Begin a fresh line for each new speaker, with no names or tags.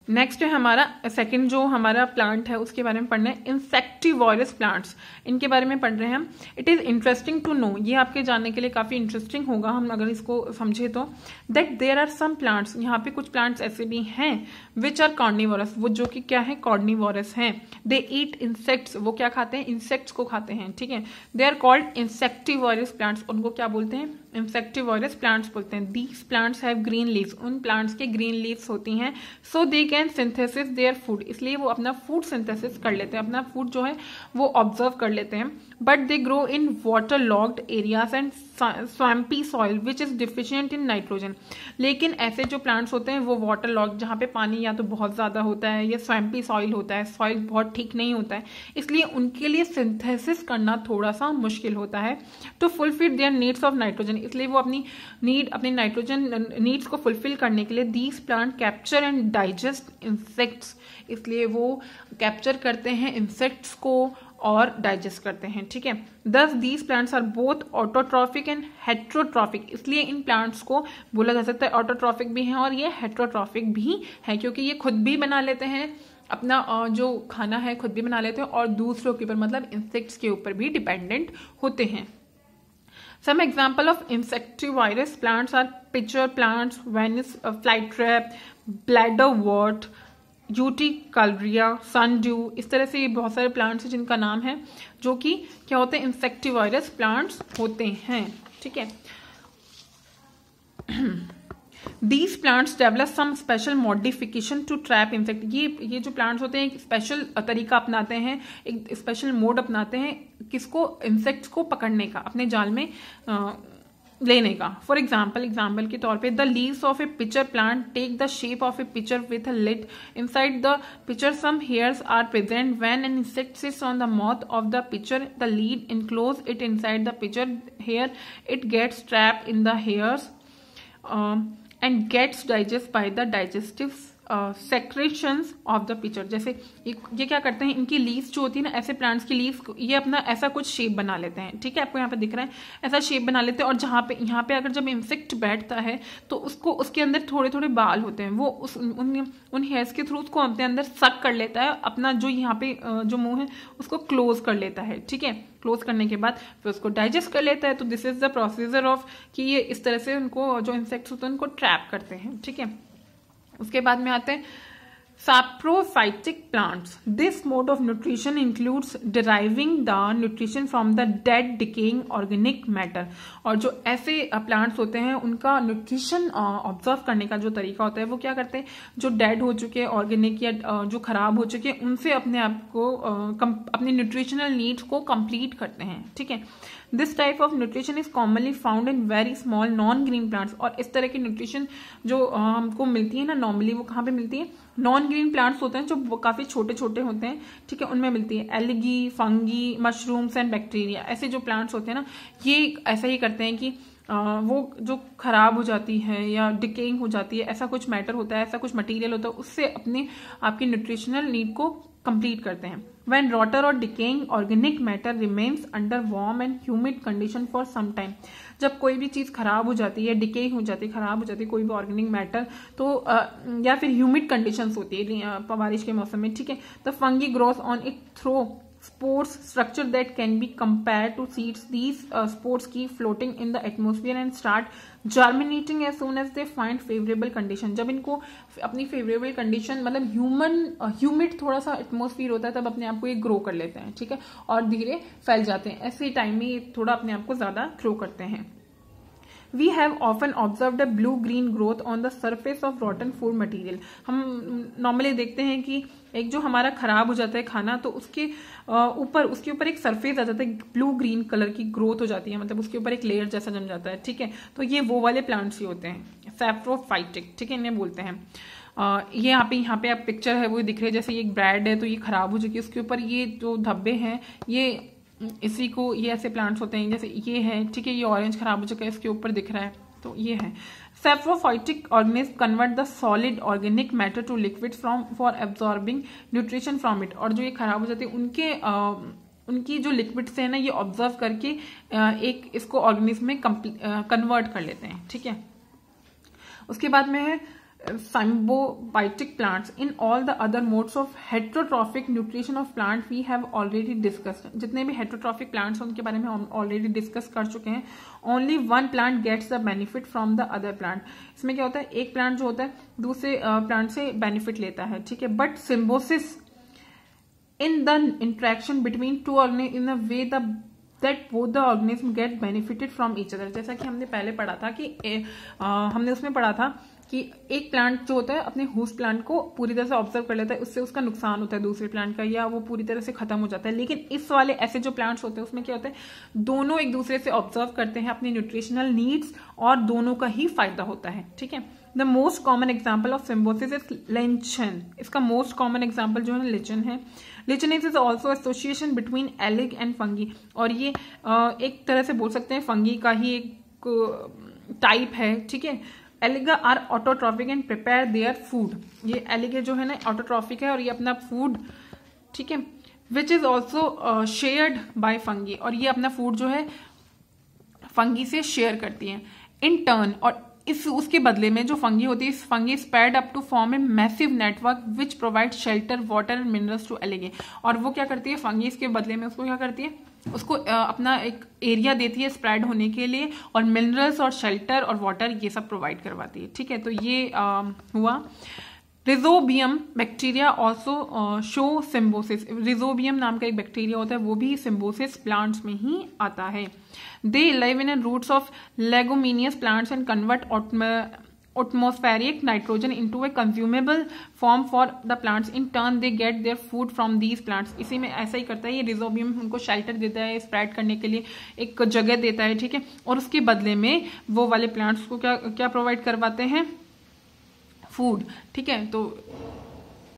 Next है हमारा second जो हमारा प्लांट है उसके बारे में पढ़ना है, इंसेक्टिवोरस प्लांट्स, इनके बारे में पढ़ रहे हैं हम। It is interesting to know, ये आपके जानने के लिए काफी इंटरेस्टिंग होगा हम अगर इसको समझे तो, that there are some plants, यहाँ पे कुछ प्लांट्स ऐसे भी हैं विच आर कार्निवोरस, वो जो कि क्या है कार्निवोरस हैं। दे ईट इंसेक्ट्स, वो क्या खाते हैं इंसेक्ट्स को खाते हैं, ठीक है। They are called insectivorous plants, उनको क्या बोलते हैं इंसेक्टिवोरस प्लांट्स बोलते हैं। These plants have green leaves, उन प्लांट्स के ग्रीन लीव्स होती हैं। So they can synthesis their food, इसलिए वो अपना फूड सिंथेसिस कर लेते हैं, अपना फूड जो है वो ऑब्जर्व कर लेते हैं। But they grow in water locked areas and swampy soil which is deficient in nitrogen, लेकिन ऐसे जो प्लांट्स होते हैं वो वाटर लॉक्ड, जहाँ पे पानी या तो बहुत ज्यादा होता है या स्वैम्पी सॉइल होता है, सॉइल बहुत ठीक नहीं होता है, इसलिए उनके लिए सिंथेसिस करना थोड़ा सा मुश्किल होता है। To fulfil their needs of nitrogen, इसलिए वो अपनी नाइट्रोजन नीड्स को फुलफिल करने के लिए these plant capture and digest insects, इसलिए वो कैप्चर करते हैं इंसेक्ट्स को और डाइजेस्ट करते हैं, ठीक है। Thus these plants are both autotrophic and heterotrophic, इसलिए इन प्लांट्स को बोला जा सकता है ऑटोट्रॉफिक भी है और ये हेट्रोट्रॉफिक भी है, क्योंकि ये खुद भी बना लेते हैं अपना जो खाना है, खुद भी बना लेते हैं और दूसरों के ऊपर मतलब इंसेक्ट्स के ऊपर भी डिपेंडेंट होते हैं। Some example of insectivorous plants are pitcher plants, Venus flytrap, bladderwort, utricularia, sundew, इस तरह से ये बहुत सारे प्लांट्स हैं जिनका नाम है, जो कि क्या होते हैं इंसेक्टिवोरस प्लांट्स होते हैं, ठीक है। These plants develop some special modification to trap insect, ये जो प्लांट्स होते हैं एक स्पेशल तरीका अपनाते हैं, एक स्पेशल मोड अपनाते हैं, किसको इंसेक्ट्स को पकड़ने का, अपने जाल में लेने का। फॉर एग्जाम्पल के तौर पे the leaves of a pitcher plant take the shape of a pitcher with a lid, inside the pitcher some hairs are present, when an insect sits on the mouth of the pitcher the lid enclose it inside the pitcher hair, it gets trapped in the hairs and gets digested by the digestive secretions of the pitcher। जैसे ये क्या करते हैं, इनकी leaves जो होती है ना, ऐसे प्लांट्स की लीव्स ये अपना ऐसा कुछ शेप बना लेते हैं, ठीक है, आपको यहाँ पे दिख रहा है, ऐसा शेप बना लेते हैं और यहाँ पे अगर जब इंसेक्ट बैठता है तो उसको उसके अंदर थोड़े थोड़े बाल होते हैं, वो उन हेयर्स के थ्रू उसको अपने अंदर सक कर लेता है, अपना जो यहाँ पे जो मुंह है उसको क्लोज कर लेता है, ठीक है। क्लोज करने के बाद फिर उसको डाइजेस्ट कर लेता है। तो this is the procedure of कि ये इस तरह से उनको जो इंसेक्ट्स होते हैं उनको ट्रैप करते हैं, ठीक है। उसके बाद में आते हैं saprophytic plants. This mode of nutrition includes deriving the nutrition from the dead decaying organic matter। और जो ऐसे प्लांट्स होते हैं उनका न्यूट्रिशन ऑब्जर्व करने का जो तरीका होता है वो क्या करते हैं, जो डेड हो चुके ऑर्गेनिक या जो खराब हो चुके उनसे अपने आप को अपने न्यूट्रिशनल नीड्स को कंप्लीट करते हैं, ठीक है। This type of nutrition is commonly found in very small non green plants. और इस तरह की न्यूट्रिशन जो हमको मिलती है ना नॉर्मली, वो कहाँ पे मिलती है, नॉन ग्रीन प्लांट्स होते हैं जो काफी छोटे छोटे होते हैं, ठीक है, उनमें मिलती है। Algae, fungi, mushrooms and bacteria, ऐसे जो प्लांट्स होते हैं ना ये ऐसा ही करते हैं कि वो जो खराब हो जाती है या डिकेइंग हो जाती है, ऐसा कुछ मैटर होता है, ऐसा कुछ मटेरियल होता है, उससे अपने आपकी न्यूट्रिशनल नीड को कंप्लीट करते हैं। When rotter or decaying organic matter remains under warm and humid condition for some time, जब कोई भी चीज खराब हो जाती है, डिके हो जाती है, खराब हो जाती है कोई भी ऑर्गेनिक मैटर, तो या फिर ह्यूमिड कंडीशंस होती है बारिश के मौसम में, ठीक है, the fungi grows on it throw spores structure that can be compared to seeds. These spores keep floating in the atmosphere and start germinating as soon as they find favorable condition। जब इनको अपनी favorable condition मतलब humid थोड़ा सा atmosphere होता है तब अपने आप को ये ग्रो कर लेते हैं, ठीक है, और धीरे फैल जाते हैं। ऐसे टाइम में ये थोड़ा अपने आप को ज्यादा ग्रो करते हैं। We have often observed a blue-green growth on the surface of rotten food material। हम नॉर्मली देखते हैं कि एक जो हमारा खराब हो जाता है खाना तो उसके ऊपर एक सरफेस आ जाता है, ब्लू ग्रीन कलर की ग्रोथ हो जाती है, मतलब उसके ऊपर एक लेयर जैसा जम जाता है, ठीक है। तो ये वो वाले प्लांट्स ही होते हैं सैप्रोफाइटिक, ठीक है, इन्हें बोलते हैं। ये यहाँ पे आप पिक्चर है वो दिख रहे हैं, जैसे ये एक ब्रेड है तो ये खराब हो चुकी है, उसके ऊपर ये जो धब्बे हैं ये इसी को ये ऐसे प्लांट्स होते हैं, जैसे ये है, ठीक है, ये ऑरेंज खराब हो चुका है, इसके ऊपर दिख रहा है, तो ये है। Saprophytic organism convert the solid organic matter to liquid for absorbing nutrition from it. और जो ये खराब हो जाते हैं उनकी जो लिक्विड से है ना ये ऑब्जर्व करके एक इसको ऑर्गेनिज्म में कन्वर्ट कर लेते हैं, ठीक है। उसके बाद में है symbiotic plants. In all the other modes of heterotrophic nutrition of plant we have already discussed. जितने भी heterotrophic plants हैं उनके बारे में हम already discuss कर चुके हैं. Only one plant gets the benefit from the other plant. इसमें क्या होता है, एक plant जो होता है दूसरे plant से benefit लेता है, ठीक है. But symbiosis in the interaction between two organisms in a way that both the organism get benefited from each other. जैसा कि हमने पहले पढ़ा था कि हमने उसमें पढ़ा था कि एक प्लांट जो होता है अपने होस्ट प्लांट को पूरी तरह से ऑब्जर्व कर लेता है, उससे उसका नुकसान होता है दूसरे प्लांट का, या वो पूरी तरह से खत्म हो जाता है. लेकिन इस वाले ऐसे जो प्लांट्स होते हैं उसमें क्या होता है, दोनों एक दूसरे से ऑब्जर्व करते हैं अपनी न्यूट्रिशनल नीड्स और दोनों का ही फायदा होता है, ठीक है. The most common example of symbiosis is lichen. इसका मोस्ट कॉमन एग्जाम्पल जो है लिचन है. Lichen is also association between algae and fungi. और ये एक तरह से बोल सकते हैं फंगी का ही एक टाइप है, ठीक है. Algae are autotrophic and prepare their food. ये एलिगे जो है ना ऑटोट्रॉफिक है और ये अपना फूड, ठीक है, which is also shared by fungi. और ये अपना फूड जो है फंगी से शेयर करती है इन टर्न. और उसके बदले में जो फंगी होती है, fungi spread up to form a massive network which provide shelter water and minerals to algae. और वो क्या करती है फंगी, इसके बदले में उसको क्या करती है, उसको अपना एक एरिया देती है स्प्रेड होने के लिए और मिनरल्स और शेल्टर और वाटर ये सब प्रोवाइड करवाती है, ठीक है. तो ये हुआ. रिजोबियम बैक्टीरिया ऑल्सो शो सिम्बोसिस. रिजोबियम नाम का एक बैक्टीरिया होता है, वो भी सिम्बोसिस प्लांट्स में ही आता है. They live in roots of leguminous plants and convert atmospheric nitrogen into a consumable form for the plants. In turn they get their food from these plants. इसी में ऐसा ही करता है ये रिजोबियम, उनको शेल्टर देता है स्प्रेड करने के लिए, एक जगह देता है, ठीक है. और उसके बदले में वो वाले प्लांट्स को क्या प्रोवाइड करवाते हैं, फूड, ठीक है. तो